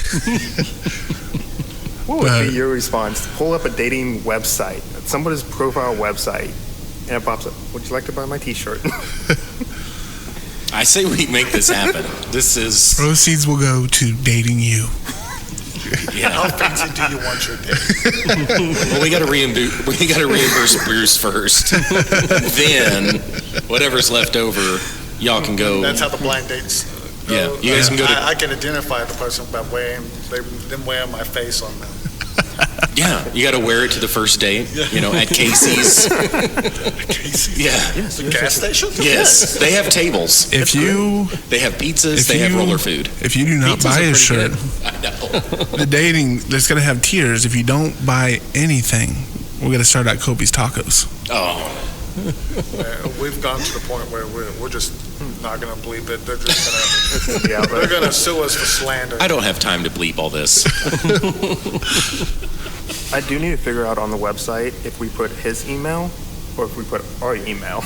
What would be your response? Pull up a dating website, somebody's profile website, and it pops up, would you like to buy my T-shirt? I say we make this happen. This is Proceeds will go to dating you. How fancy do you want your date? well, we got to reimburse Bruce first. Then whatever's left over, y'all can go. That's how the blind dates go. Yeah, you guys can go to- I can identify the person by wearing my face on them. Yeah, you got to wear it to the first date. At Casey's. Casey's? Yeah. The gas station? Yes, they have tables. They have pizzas. They have roller food. If you do not Pizzas buy are a pretty shirt, good. I know. the dating, there's going to have tiers. If you don't buy anything, we're going to start at Kobe's Tacos. Oh, We've gone to the point where we're just not going to bleep it. They're just going to they're going to sue us for slander. I don't have time to bleep all this. I do need to figure out on the website if we put his email or if we put our email.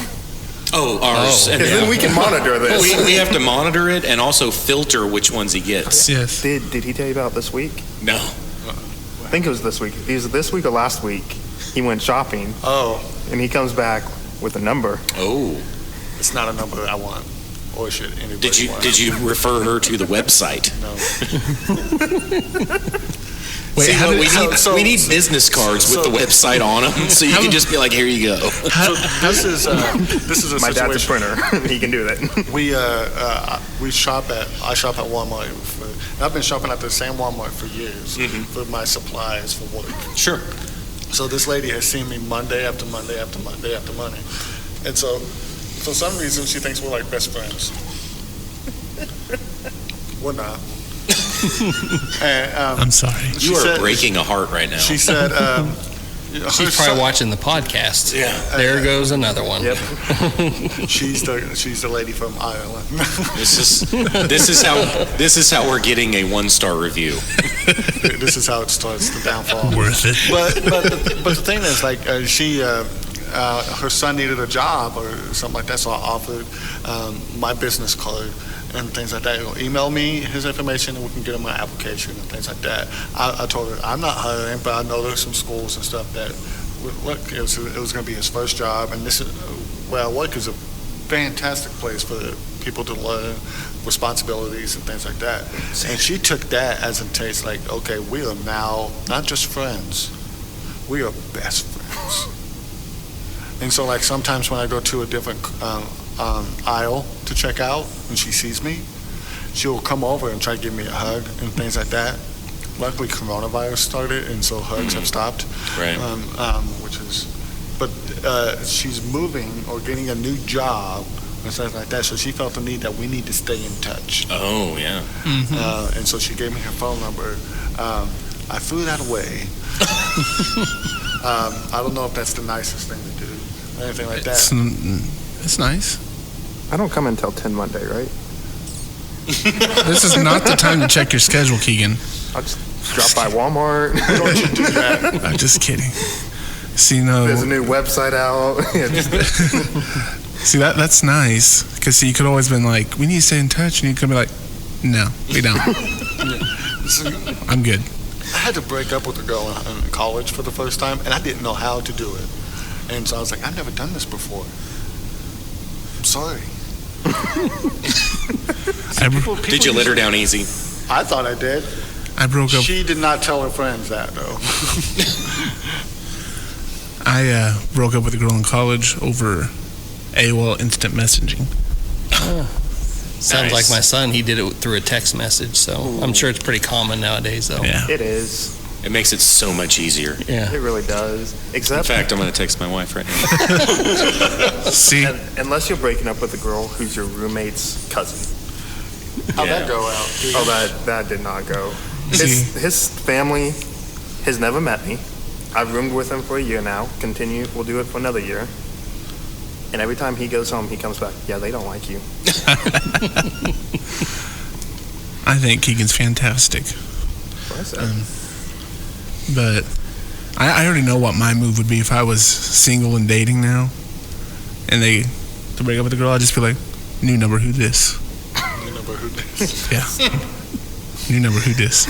Oh, ours. Because then we can monitor this. We have to monitor it and also filter which ones he gets. Yes. Did he tell you about this week? No. I think it was this week. Either this week or last week. He went shopping Oh, and he comes back with a number. Oh. it's not a number I want. Or should anybody want. Did you refer her to the website? No. Wait, we need business cards with the website on them, so you can just be like, here you go. So this is a My dad's a situation. printer. He can do that. I shop at Walmart. And I've been shopping at the same Walmart for years for my supplies for work. Sure. So this lady has seen me Monday after Monday after Monday after Monday. And so for some reason she thinks we're like best friends. We're not. And, I'm sorry. she You are said- breaking a heart right now. She said She's probably watching the podcast. Yeah. There goes another one. Yep. she's the lady from Ireland. This is how we're getting a 1-star review. This is how it starts, the downfall. Worth it. But the thing is, like, her son needed a job or something like that, so I offered my business card and things like that. Email me his information and we can get him an application and things like that. I told her, I'm not hiring, but I know there's some schools and stuff that, look, it was going to be his first job, and this is, where I work is a fantastic place for people to learn responsibilities and things like that. And she took that as a taste, like, okay, we are now not just friends, we are best friends. And so, like, sometimes when I go to a different aisle to check out, when she sees me, she'll come over and try to give me a hug and things like that. Luckily, coronavirus started, and so hugs have stopped. Right. But she's moving or getting a new job and stuff like that, so she felt the need that we need to stay in touch. Oh, yeah. And so she gave me her phone number. I threw that away. I don't know if that's the nicest thing to do, or anything like that. It's nice. I don't come until 10 Monday, right? This is not the time to check your schedule, Keegan. I'll just drop by Walmart. Don't you do that? I'm just kidding. See, no. There's a new website out. Yeah, just- See, that's nice. Because, see, you could always been like, we need to stay in touch. And you could be like, no, we don't. I'm good. I had to break up with a girl in college for the first time, and I didn't know how to do it. And so I was like, I've never done this before. I'm sorry. Did you let her down easy? I thought I did. I broke up. She did not tell her friends that, though. I broke up with a girl in college over AOL instant messaging. Sounds like Nice. my son. He did it through a text message, so I'm sure it's pretty common nowadays, though. Yeah. It is. It makes it so much easier. Yeah. It really does. In Except, fact, I'm going to text my wife right now. See, unless you're breaking up with a girl who's your roommate's cousin. How'd Yeah. that go out? Oh, that did not go. See. His family has never met me. I've roomed with him for a year now. We'll do it for another year. And every time he goes home, he comes back. Yeah, they don't like you. I think Keegan's fantastic. That's what I said. But I already know what my move would be if I was single and dating now, and to break up with a girl. I'd just be like, new number, who this? You know, but who this? Yeah, new number, who this?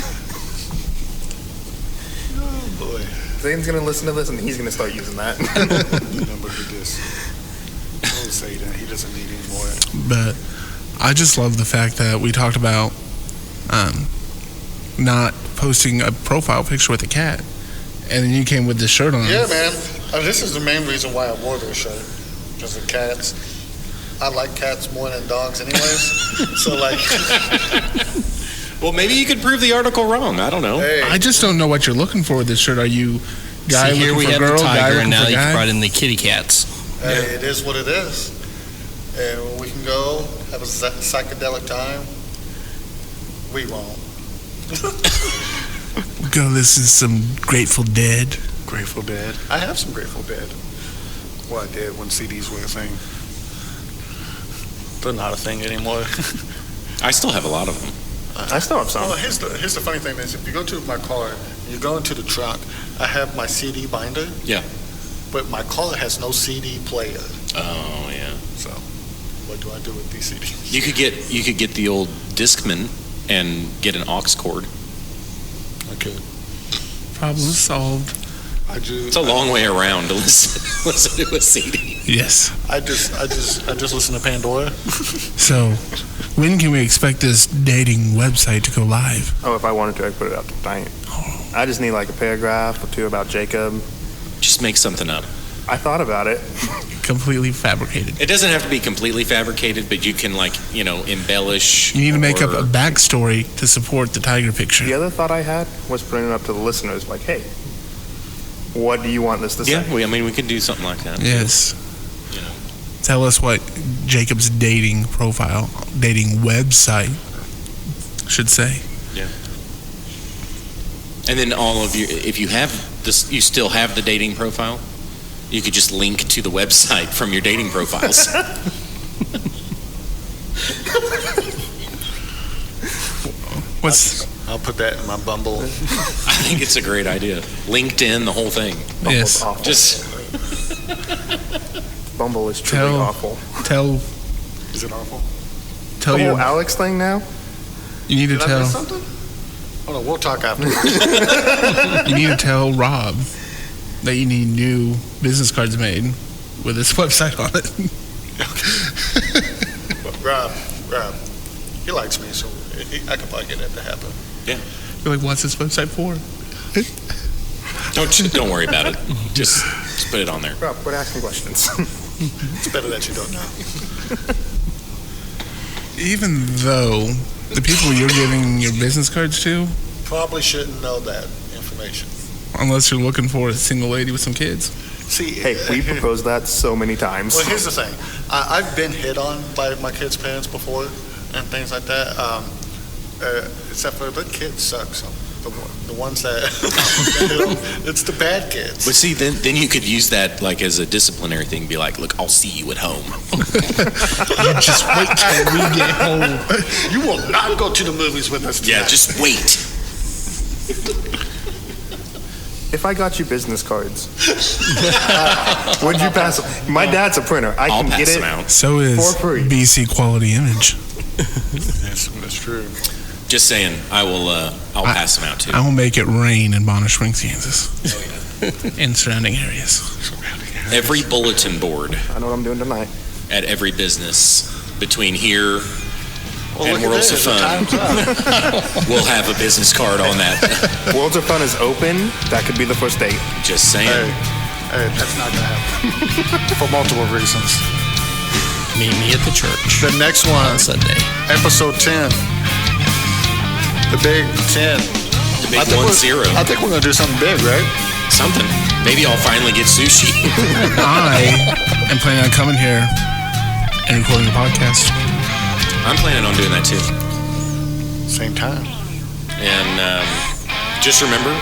Oh, boy. Zane's going to listen to this, and he's going to start using that. New number, who this? Don't say that. He doesn't need any more. But I just love the fact that we talked about not posting a profile picture with a cat, and then you came with this shirt on. Yeah, man. This is the main reason why I wore this shirt. Because of cats. I like cats more than dogs anyways. So, like, Well, maybe you could prove the article wrong. I don't know. hey. I just don't know what you're looking for with this shirt. Are you guy See, here looking we for have girl, the guy tiger, looking and now for you guy? brought in the kitty cats. Hey, it is what it is. And we can go have a psychedelic time. We won't. Go listen to some Grateful Dead. Grateful Dead. I have some Grateful Dead. Well, I did when CDs were a thing. They're not a thing anymore. I still have a lot of them. I still have some. Well, here's the funny thing is, if you go to my car, you go into the trunk, I have my CD binder. Yeah. But my car has no CD player. Oh, yeah. So, what do I do with these CDs? You could get the old Discman and get an aux cord. Okay. Problem solved. It's a long way around to listen to a CD. Yes. I just listen to Pandora. So, when can we expect this dating website to go live? Oh, if I wanted to, I'd put it up tonight. I just need like a paragraph or two about Jacob. Just make something up. I thought about it. Completely fabricated. It doesn't have to be completely fabricated, but you can embellish. You need to make up or- a backstory to support the tiger picture. The other thought I had was putting it up to the listeners, like, hey, what do you want this to say? Yeah, we could do something like that. Yes. You know. Tell us what Jacob's dating website should say. And then all of you, if you have this, you still have the dating profile, you could just link to the website from your dating profiles. I'll put that in my Bumble. I think it's a great idea. LinkedIn, the whole thing. Yes. Awful. Just Bumble is truly Tell- awful. Tell Is it awful? tell The whole your Alex thing now? you need to Did I miss tell something? Oh no, we'll talk after. you need to tell Rob that you need new business cards made with this website on it. Rob, he likes me, so I could probably get that to happen. You're like, what's this website for? don't worry about it. Just put it on there. Rob, quit asking questions. It's better that you don't know. Even though the people you're giving your business cards to, Probably shouldn't know that information. unless you're looking for a single lady with some kids. See, Hey, we proposed that so many times. Well, here's the thing. I've been hit on by my kids' parents before and things like that. Except for the kids suck. So the ones that it's the bad kids. But see, then you could use that like as a disciplinary thing. Be like, look, I'll see you at home. You just wait till we get home. You will not go to the movies with us. Yeah, tonight. just wait. If I got you business cards, would you pass them? My dad's a printer. I I'll can pass get them it. out. So is For free. BC Quality Image. That's true. Just saying, I'll pass them out too. I will make it rain in Bonner Springs, Kansas, and surrounding areas. Every bulletin board I know what I'm doing tonight. at every business between here and look at Worlds of this, the Fun time's up. will have a business card on that. Worlds of Fun is open. That could be the first date. Just saying. Hey, that's not gonna happen for multiple reasons. Meet me at the church The next one, on Sunday. episode 10. The Big 10. The big 1-0. I think we're going to do something big, right? Something. Maybe I'll finally get sushi. I am planning on coming here and recording a podcast. I'm planning on doing that too. Same time. And just remember,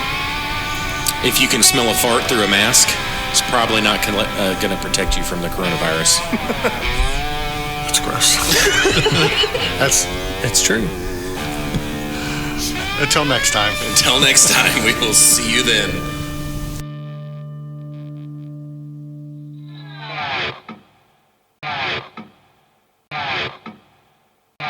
if you can smell a fart through a mask, it's probably not going to protect you from the coronavirus. That's gross. It's true. Until next time. Until next time, we will see you then.